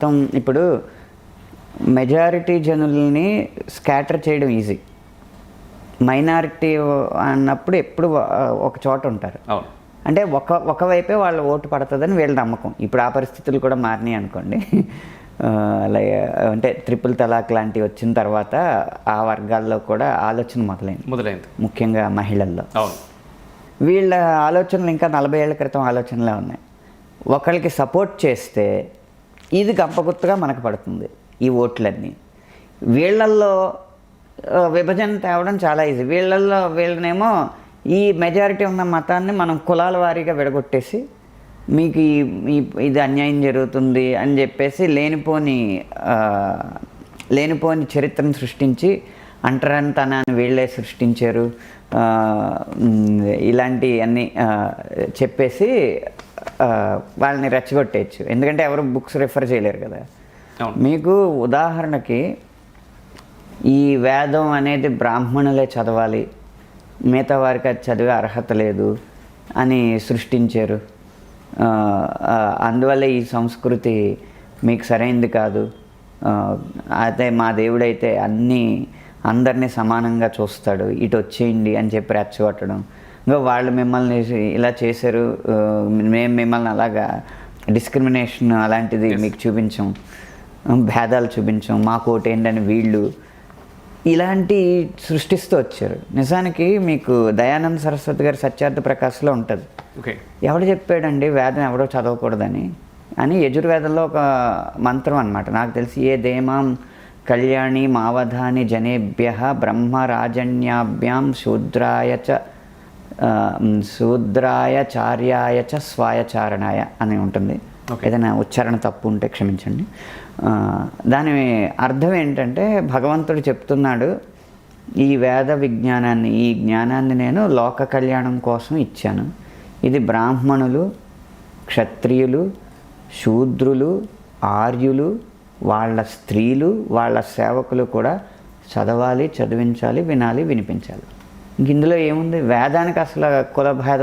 మొత్తం ఇప్పుడు majority జనుల్ని scatter చేయడం ఈజీ. మైనారిటీ అన్నప్పుడు ఎప్పుడు ఒక చోట ఉంటారు. అంటే ఒకవైపే వాళ్ళ ఓటు పడుతుందని వీళ్ళ నమ్మకం. ఇప్పుడు ఆ పరిస్థితులు కూడా మారినాయి అనుకోండి. అలాగే అంటే ట్రిపుల్ తలాక్ లాంటివి వచ్చిన తర్వాత ఆ వర్గాల్లో కూడా ఆలోచన మొదలైంది. ముఖ్యంగా మహిళల్లో. వీళ్ళ ఆలోచనలు ఇంకా 40 ఏళ్ల క్రితం ఆలోచనలే ఉన్నాయి. ఒకరికి సపోర్ట్ చేస్తే ఇది గంపగుత్తుగా మనకు పడుతుంది ఈ ఓట్లన్నీ. వీళ్ళల్లో విభజన తేవడం చాలా ఈజీ. వీళ్ళనేమో ఈ మెజారిటీ ఉన్న మతాన్ని మనం కులాల వారీగా విడగొట్టేసి మీకు ఇది అన్యాయం జరుగుతుంది అని చెప్పేసి లేనిపోని చరిత్రను సృష్టించి అంటరానితనాన్ని వీళ్ళే సృష్టించారు ఇలాంటి అన్నీ చెప్పేసి వాళ్ళని రెచ్చగొట్టేయచ్చు. ఎందుకంటే ఎవరు బుక్స్ రిఫర్ చేయలేరు కదా. మీకు ఉదాహరణకి ఈ వేదం అనేది బ్రాహ్మణులే చదవాలి, మిగతా వారికి అది చదివే అర్హత లేదు అని సృష్టించారు. అందువల్ల ఈ సంస్కృతి మీకు సరైంది కాదు, అయితే మా దేవుడైతే అందరినీ సమానంగా చూస్తాడు, ఇటు వచ్చేయండి అని చెప్పి రెచ్చగొట్టడం. ఇంకా వాళ్ళు మిమ్మల్ని ఇలా చేశారు, మేము మిమ్మల్ని అలాగా డిస్క్రిమినేషన్ అలాంటిది మీకు చూపించాం, భేదాలు చూపించాం, మాకు ఓటేంటని వీళ్ళు ఇలాంటి సృష్టిస్తూ వచ్చారు. నిజానికి మీకు దయానంద సరస్వతి గారి సత్యార్థ ప్రకాశ్లో ఉంటుంది. ఎవడు చెప్పాడండి వేదం ఎవడో చదవకూడదని అని? యజుర్వేదంలో ఒక మంత్రం అన్నమాట, నాకు తెలిసి ఏ దేమాం కళ్యాణి మావధాని జనేభ్య బ్రహ్మరాజన్యాభ్యాం శూద్రాయచార్యాయ చ స్వాయచారణాయ అని ఉంటుంది. ఏదైనా ఉచ్చారణ తప్పు ఉంటే క్షమించండి. దాని అర్థం ఏంటంటే భగవంతుడు చెప్తున్నాడు, ఈ వేద విజ్ఞానాన్ని, ఈ జ్ఞానాన్ని నేను లోక కళ్యాణం కోసం ఇచ్చాను. ఇది బ్రాహ్మణులు, క్షత్రియులు, శూద్రులు, ఆర్యులు, వాళ్ళ స్త్రీలు, వాళ్ళ సేవకులు కూడా చదవాలి, చదివించాలి, వినాలి, వినిపించాలి. ఇందులో ఏముంది? వేదానికి అసలు కుల భేదం